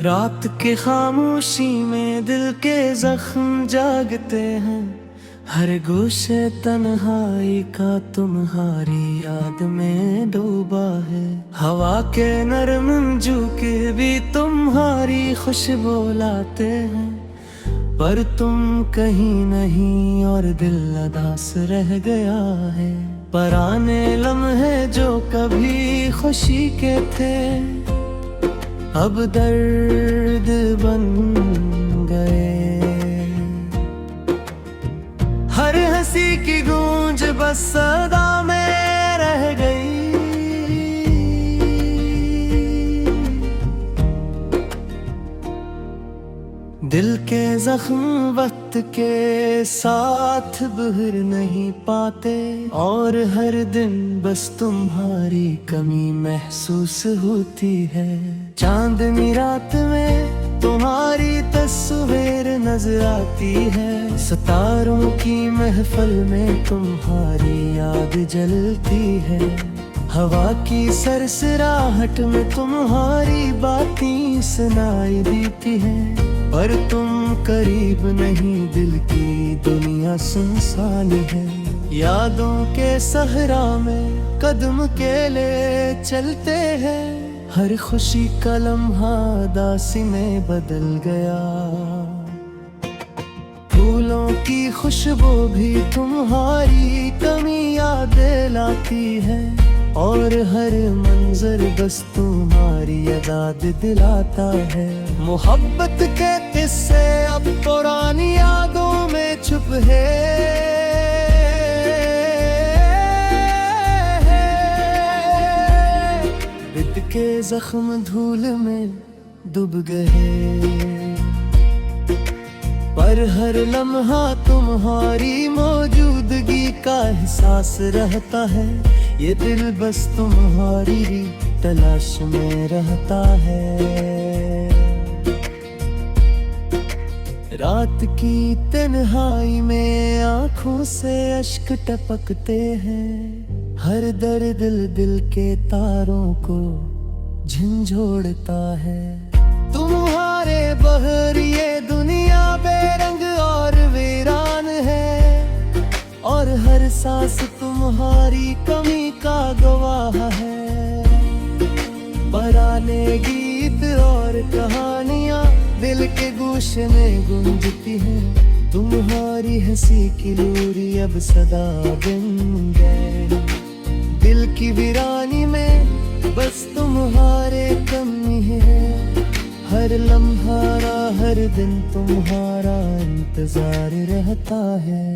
रात के खामोशी में दिल के जख्म जागते हैं, हर गोशे तन्हाई का तुम्हारी याद में डूबा है। हवा के नरम झोंके भी तुम्हारी खुशबू लाते हैं, पर तुम कहीं नहीं और दिल उदास रह गया है। पुराने लम्हे जो कभी खुशी के थे अब दर्द बन गए। हर हंसी की गूंज बस सदा में रह गई। दिल के जख्म वक्त के साथ भर नहीं पाते, और हर दिन बस तुम्हारी कमी महसूस होती है। चांदनी रात में तुम्हारी तस्वीर नजर आती है, सितारों की महफिल में तुम्हारी याद जलती है। हवा की सरसराहट में तुम्हारी बातें सुनाई देती है, पर तुम करीब नहीं, दिल की दुनिया सुनसान है। यादों के सहरा में कदम अकेले चलते हैं, हर खुशी का लम्हा दासी में बदल गया। फूलों की खुशबू भी तुम्हारी कमी याद लाती है, और हर मंजर बस तुम्हारी याद दिलाता है। मोहब्बत के किस्से अब पुरानी यादों में छुप है, बित के जख्म धूल में डूब गए, पर हर लम्हा तुम्हारी मौजूदगी का एहसास रहता है। ये दिल बस तुम्हारी तलाश में रहता है। रात की तन्हाई में आंखों से अश्क टपकते हैं, हर दर्द दिल के तारों को झंझोड़ता है। तुम्हारे बहर ये दुनिया बेरंग और वीरान है, और हर सांस तुम्हारी कमी का गवाह है। पुराने गीत और कहानियां दिल के गोशे में गूंजती हैं, तुम्हारी हंसी की लोरी अब सदा बन गए। दिल की वीरानी में बस तुम्हारे कमी है, हर लम्हा हर दिन तुम्हारा इंतजार रहता है।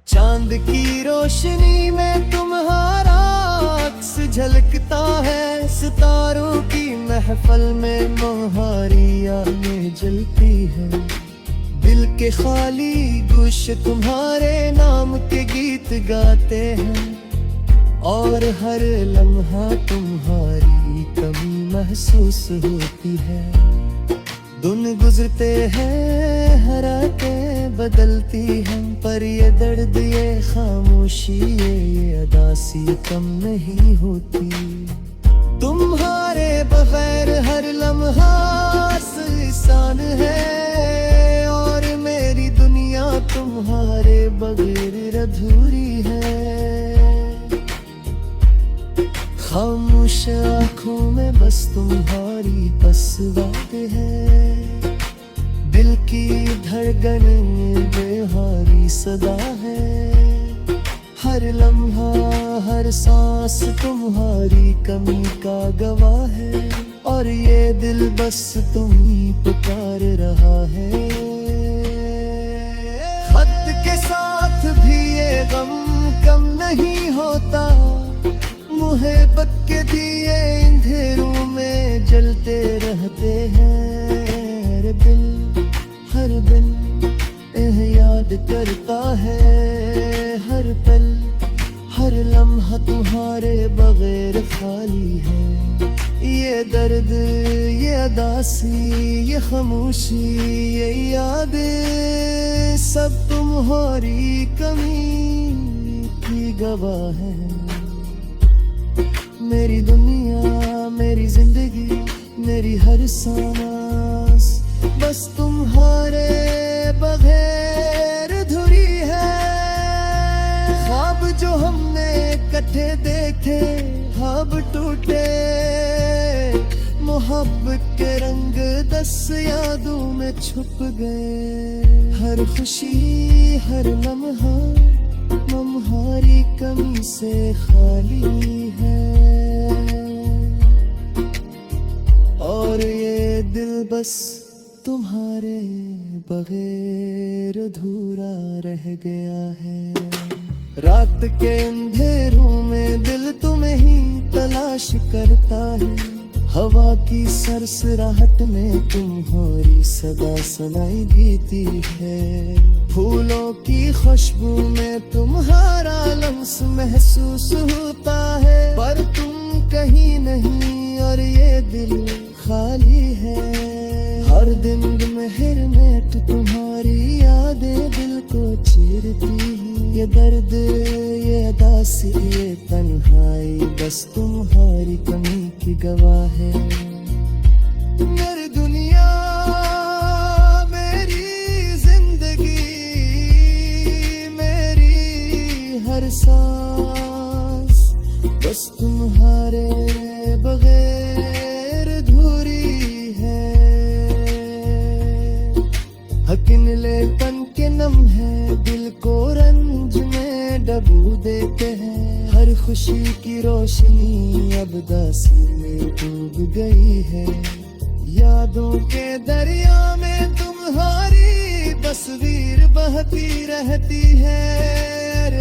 चांद की रोशनी में तुम्हारा अक्स झलकता है, सितारों की महफिल में तुम्हारी यादें जलती है। दिल के खाली गोशे तुम्हारे नाम के गीत गाते हैं, और हर लम्हा तुम्हारी कमी महसूस होती है। दिन गुजरते हैं, हरातें बदलती हैं, पर ये दर्द ये खामोशी ये अदासी कम नहीं होती। तुम्हारे बगैर हर लम्हा आसान है, और मेरी दुनिया तुम्हारे बगैर अधूरी है। खामोश आँखों में बस तुम्हारी बात है, दिल की धड़कन बेहारी सदा है। हर लम्हा हर सांस तुम्हारी कमी का गवाह है, और ये दिल बस तुम ही पुकार रहा है। खत के साथ भी ये गम कम नहीं होता, मुहब्बत के दिए अंधेरों में जलते रहते हैं। हर दिल याद करता है, हर पल हर लम्हा तुम्हारे बगैर खाली है। ये दर्द ये अदासी ये खामोशी ये यादें सब तुम्हारी कमी की गवाह है। मेरी दुनिया मेरी जिंदगी मेरी हर सांस बस तुम्हारे बगैर अधूरी है। ख्वाब जो हमने इकट्ठे देखे अब टूटे, मोहब्बत के रंग 10 यादों में छुप गए। हर खुशी हर लम्हा तुम्हारी कमी से खाली है, और ये दिल बस तुम्हारे बगैर अधूरा रह गया है। रात के अंधेरों में दिल तुम्हें ही तलाश करता है, हवा की सरसराहट में तुम्हारी सदा सुनाई देती है। फूलों की खुशबू में तुम्हारा लम्स महसूस होता है, पर तुम कहीं नहीं और ये दिल खाली है। हर दिन मेहर में तुम्हारी यादें दिल को चीरती हैं। ये दर्द ये उदासी ये तन्हाई बस तुम्हारी कमी की गवाह है। मेरी दुनिया मेरी जिंदगी मेरी हर सांस बस तुम्हारे बगैर अधूरी है। हकीनलेपन के नम है दिल को रंज में डबो देते हैं। हर खुशी की रोशनी अब दासी में डूब गई है। यादों के दरिया में तुम्हारी तस्वीर बहती रहती है।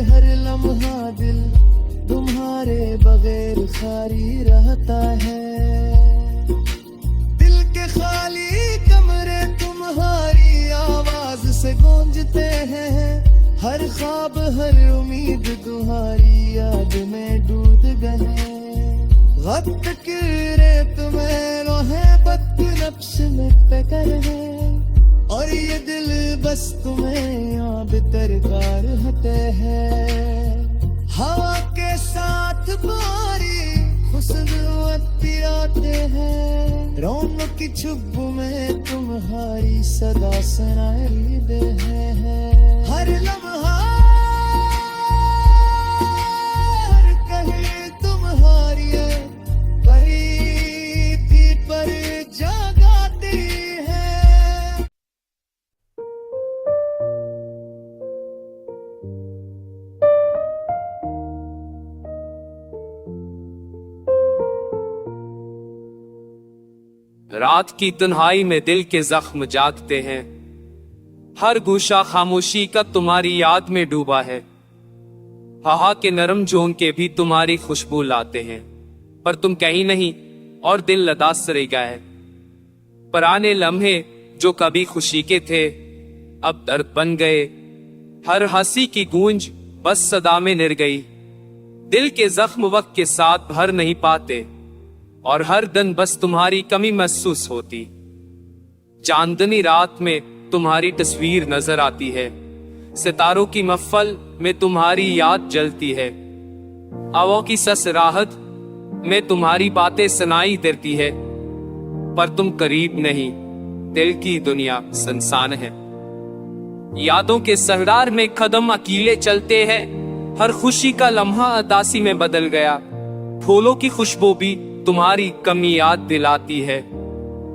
हर लम्हा दिल तुम्हारे बगैर खाली रहता है। दिल के खाली कमरे तुम्हारी आवाज से गूंजते हैं। हर ख्वाब हर उम्मीद तुम्हारी याद में डूब गए। वक्त किरे तुम्हें रोहे बद नफ्स में पकड़ है, और ये दिल बस तुम्हें यहाँ बेदरकार होते हैं। हवा के साथ बारी खुशनुवती आते हैं। रौनक की छुप में तुम्हारी सदा सुनाई दे है। हर लम्हा हर कहीं तुम्हारी कहीं पीठ पर जगाती है। रात की तन्हाई में दिल के जख्म जागते हैं। हर गोशा खामोशी का तुम्हारी याद में डूबा है। हवा के नरम झोंके भी तुम्हारी खुशबू लाते हैं, पर तुम कहीं नहीं और दिल लदास रह गया है। पुराने लम्हे जो कभी खुशी के थे अब दर्द बन गए। हर हंसी की गूंज बस सदा में निर गई। दिल के जख्म वक्त के साथ भर नहीं पाते, और हर दिन बस तुम्हारी कमी महसूस होती। चांदनी रात में तुम्हारी तस्वीर नजर आती है। सितारों की महफल में तुम्हारी याद जलती है। हवा की ससराहट में तुम्हारी बातें सुनाई देती है, पर तुम करीब नहीं। दिल की दुनिया सुनसान है। यादों के सहरार में कदम अकेले चलते हैं। हर खुशी का लम्हा उदासी में बदल गया। फूलों की खुशबू भी तुम्हारी कमी याद दिलाती है,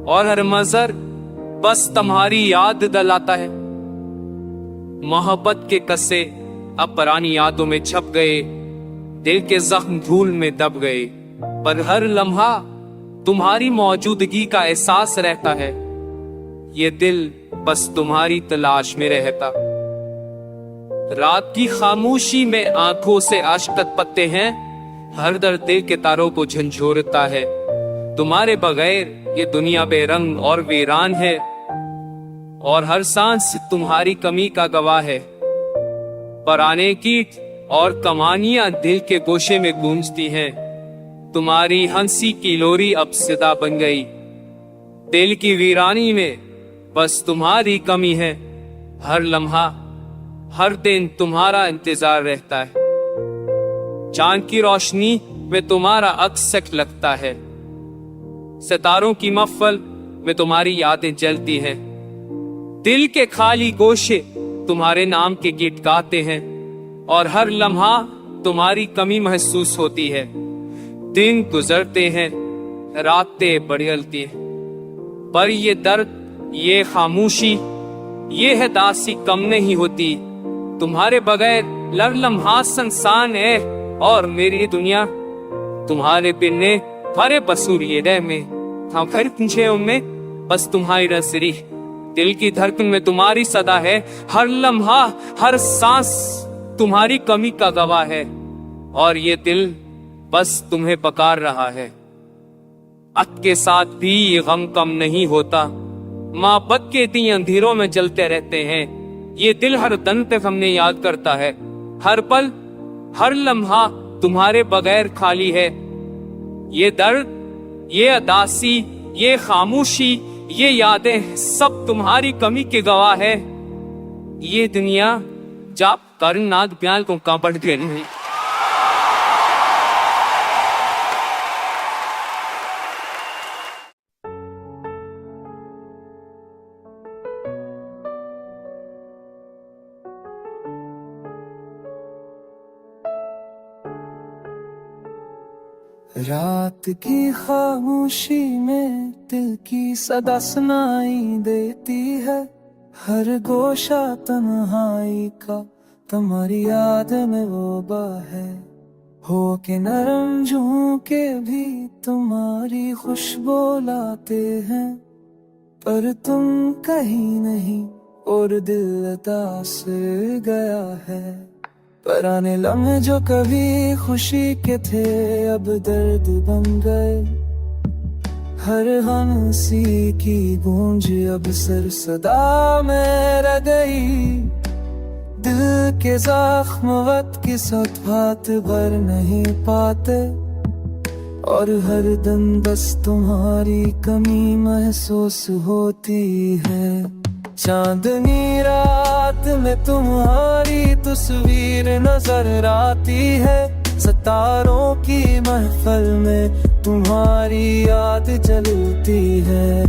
और हर मंजर बस तुम्हारी याद दिलाता है। मोहब्बत के कस्से अब पुरानी यादों में छप गए। दिल के जख्म धूल में दब गए, पर हर लम्हा तुम्हारी मौजूदगी का एहसास रहता है। ये दिल बस तुम्हारी तलाश में रहता। रात की खामोशी में आंखों से आश्क पत्ते हैं। हर दर्द दिल के तारों को झंझोरता है। तुम्हारे बगैर ये दुनिया बेरंग और वीरान है, और हर सांस तुम्हारी कमी का गवाह है। पुराने कीट और कमानियां दिल के गोशे में गूंजती हैं। तुम्हारी हंसी की लोरी अब सदा बन गई। दिल की वीरानी में बस तुम्हारी कमी है। हर लम्हा हर दिन तुम्हारा इंतजार रहता है। चांद की रोशनी में तुम्हारा अक्स लगता है। सितारों की महफिल में तुम्हारी यादें जलती हैं। दिल के खाली गोशे तुम्हारे नाम के गीत गाते हैं और हर लम्हा तुम्हारी कमी महसूस होती है। दिन गुजरते हैं, रातें बदलती हैं, पर ये दर्द, ये खामोशी, ये है दासी कम नहीं होती। तुम्हारे बगैर लर लम्हा संसान है और मेरी दुनिया तुम्हारे बिन्ने भरे बसूरी हृदय में हम घर पीछे में बस तुम्हारी रसरी। दिल की धड़कन में तुम्हारी सदा है, हर लम्हा हर सांस तुम्हारी कमी का गवाह है और ये दिल बस तुम्हें पकार रहा है। अत के साथ भी ये गम कम नहीं होता, मोहब्बत के इतनी अंधेरों में जलते रहते हैं। ये दिल हर दम तक हमने याद करता है, हर पल हर लम्हा तुम्हारे बगैर खाली है। ये दर्द, ये अदासी, ये खामोशी, ये यादें सब तुम्हारी कमी के गवाह है। ये दुनिया जाप करनाद ब्याल को कांपड़ गए नहीं। रात की खामोशी में दिल की सदा सुनाई देती है। हर गोशा तन्हाई का तुम्हारी याद में वो है। हो के नरम झोंके भी तुम्हारी खुशबू लाते हैं, पर तुम कहीं नहीं और दिल दास गया है। पुराने लम्हे जो कभी खुशी के थे अब दर्द बन गए। हर हंसी की गूंज अब सर सदा में रह गई। दिल के जख्म वक्त के साथ बात भर नहीं पाते और हर दिन बस तुम्हारी कमी महसूस होती है। चांदनी रात में तुम्हारी तस्वीर नजर आती है। सितारों की महफिल में तुम्हारी याद जलती है।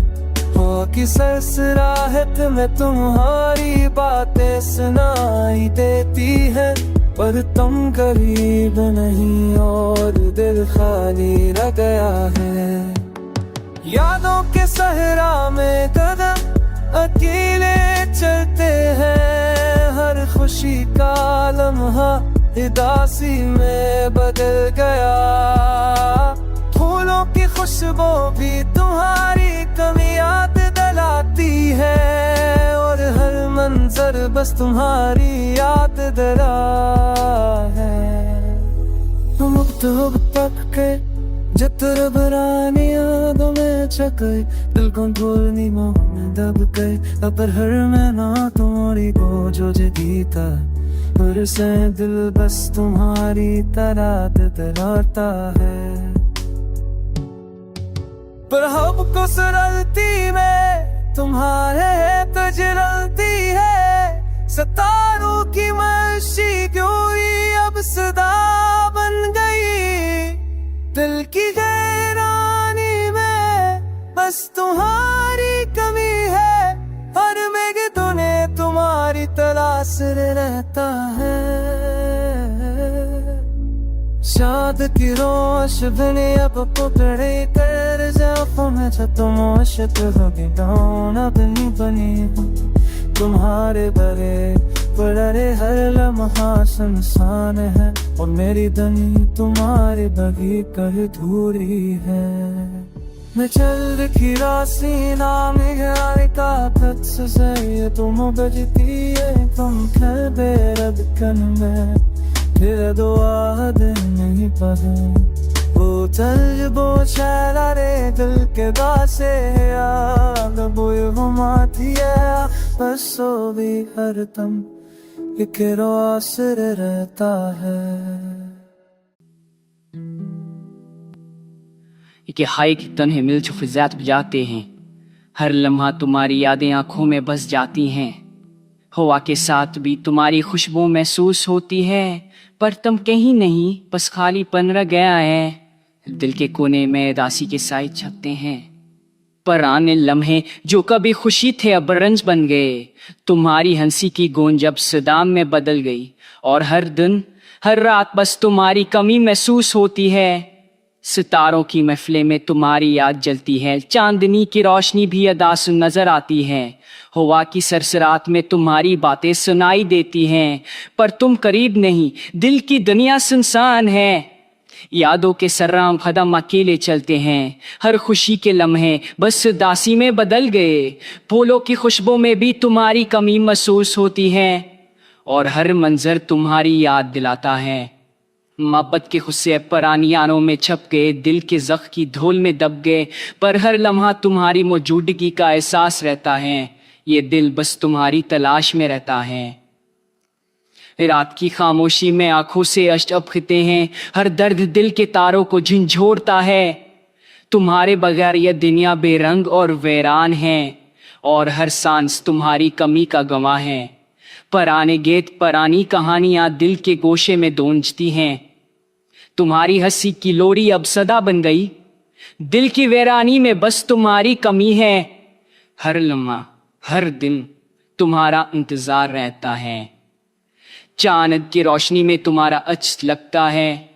हो कि ससराहत में तुम्हारी बातें सुनाई देती है, पर तुम करीब नहीं और दिल खाली रह गया है। यादों के सहरा में कदम अकेले चलते हैं। हर खुशी का लम्हा उदासी में बदल गया। फूलों की खुशबू भी तुम्हारी कमी याद दिलाती है और हर मंजर बस तुम्हारी याद दिला है। तुम तक के जतर बरानी यादों में चके दिल को ढोलनी में दब गए। अब हर में ना तुम्हारी को जो जीता, पर से दिल बस तुम्हारी तरह दिलाता है। पर हमको सरलती में तुम्हारे तजरती है। सितारों की मर्शी गोरी अब सदा बन गई। दिल की गहरानी में बस तुम्हारी कमी है। हर मेघ ने तुम्हारी तलाश रहता है। शाद की रोश बने अब पकड़े कर जाओ में तुम आशिक होगी डाउन अपनी बनी तुम्हारे बरे बड़े हर लम्हा सुनसान है और मेरी दनी तुम्हारे बगी कर धूरी है। मैं चल की रासी नाम का खत से तुम बजती है। तुम खल बेरद कन में फिर दुआ दिन नहीं पता। वो चल वो चला रे दिल के दासे याद वो माती है। बस सो भी हर तम फिक्र आसर रहता है। कि हाय की तन्हे मिल जो फिजात बजाते हैं। हर लम्हा तुम्हारी यादें आंखों में बस जाती हैं। हवा के साथ भी तुम्हारी खुशबू महसूस होती है, पर तुम कहीं नहीं बस खालीपन रह गया है। दिल के कोने में उदासी के साए छपते हैं। पुराने लम्हे जो कभी खुशी थे अब रंज बन गए। तुम्हारी हंसी की गूंज अब सदाम में बदल गई। और हर दिन हर रात बस तुम्हारी कमी महसूस होती है। सितारों की महफिले में तुम्हारी याद जलती है। चांदनी की रोशनी भी अदा सुन नजर आती है। हवा की सरसरात में तुम्हारी बातें सुनाई देती हैं, पर तुम करीब नहीं। दिल की दुनिया सुनसान है। यादों के सर्राम कदम अकेले चलते हैं। हर खुशी के लम्हे बस दासी में बदल गए। फूलों की खुशबू में भी तुम्हारी कमी महसूस होती है। और हर मंजर तुम्हारी याद दिलाता है। मोहब्बत के गुस्से पुरानी यादों में छप गए। दिल के जख्म की धूल में दब गए। पर हर लम्हा तुम्हारी मौजूदगी का एहसास रहता है। ये दिल बस तुम्हारी तलाश में रहता है। रात की खामोशी में आंखों से अश्क अपखते हैं। हर दर्द दिल के तारों को झंझोड़ता है। तुम्हारे बगैर यह दुनिया बेरंग और वीरान है। और हर सांस तुम्हारी कमी का गवाह है। पुराने गीत पुरानी कहानियां दिल के गोशे में गूंजती हैं। तुम्हारी हंसी की लोरी अब सदा बन गई। दिल की वीरानी में बस तुम्हारी कमी है। हर लम्हा हर दिन तुम्हारा इंतजार रहता है। चांद की रोशनी में तुम्हारा अक्स लगता है।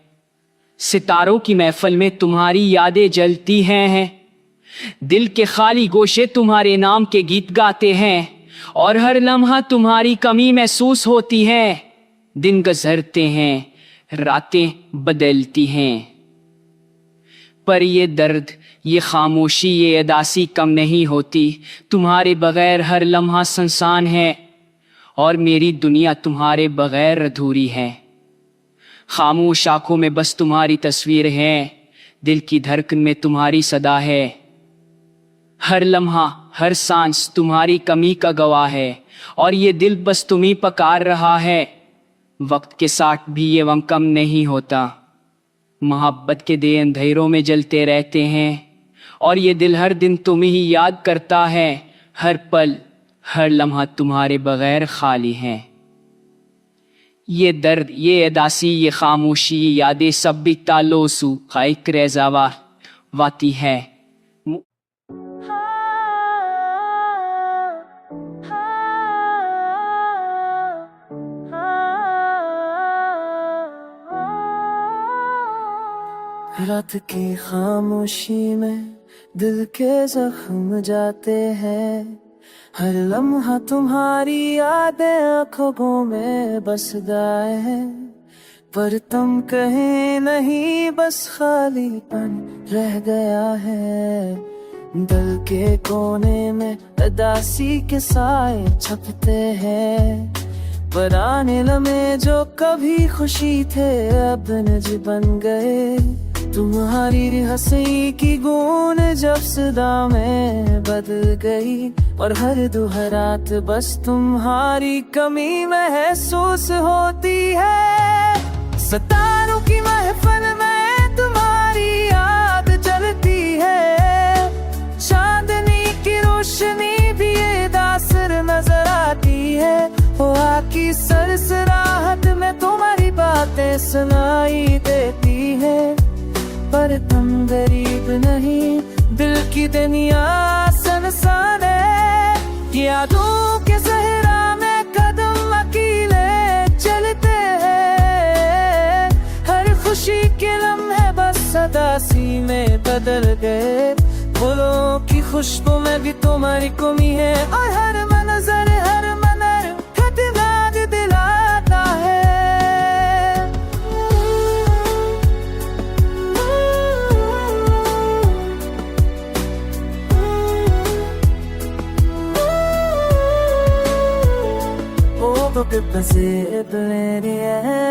सितारों की महफिल में तुम्हारी यादें जलती हैं। दिल के खाली गोशे तुम्हारे नाम के गीत गाते हैं। और हर लम्हा तुम्हारी कमी महसूस होती है। दिन गुजरते हैं, रातें बदलती हैं, पर ये दर्द, ये खामोशी, ये उदासी कम नहीं होती। तुम्हारे बगैर हर लम्हा सुनसान है। और मेरी दुनिया तुम्हारे बगैर अधूरी है। खामोश आंखों में बस तुम्हारी तस्वीर है। दिल की धड़कन में तुम्हारी सदा है। हर लम्हा हर सांस तुम्हारी कमी का गवाह है। और ये दिल बस तुम्ही पकार रहा है। वक्त के साथ भी ये गम कम नहीं होता। मोहब्बत के दिए अंधेरों में जलते रहते हैं। और ये दिल हर दिन तुम्ही ही याद करता है। हर पल हर लम्हा तुम्हारे बगैर खाली है। ये दर्द, ये उदासी, ये खामोशी, ये यादें सब भी तालोसू खाइक रेजावा वाती है। रात की खामोशी में दिल के जख्म जाते हैं। हर लम्हा तुम्हारी यादें आंखों में बस गए हैं। पर तुम कहीं नहीं, बस खालीपन रह गया है। दिल के कोने में उदासी के साए छपते हैं। पुराने लम्हे जो कभी खुशी थे अब नज बन गए। तुम्हारी हंसी की गूंज जब सदा में बदल गई। और हर दुहरात बस तुम्हारी कमी महसूस होती है। सितारों की महफिल में तुम्हारी याद जलती है। चांदनी की रोशनी भी ये दासर नजर आती है। हवा की सरसराहट में तुम्हारी बातें सुनाई देती है। पर तुम गरीब नहीं, दिल की दुनिया सुनसान है। यादों के सहरा में कदम अकेले चलते हैं। हर खुशी के लम्हे बस उदासी में बदल गए। फूलों की खुशबू में भी तुम्हारी कमी है। और हर मंजर हर मनर खतनाक दिलाता है।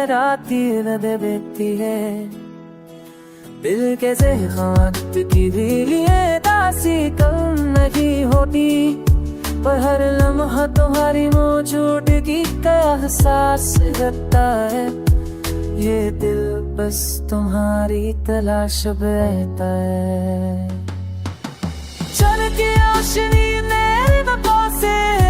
राती नदे बेती है। दिल के ज़हमत की भी दासी कम नहीं होती। पर हर लम्हा तुम्हारी मौजूदगी का एहसास करता है। ये दिल बस तुम्हारी तलाश में रहता है। चल के रोशनी मेरे से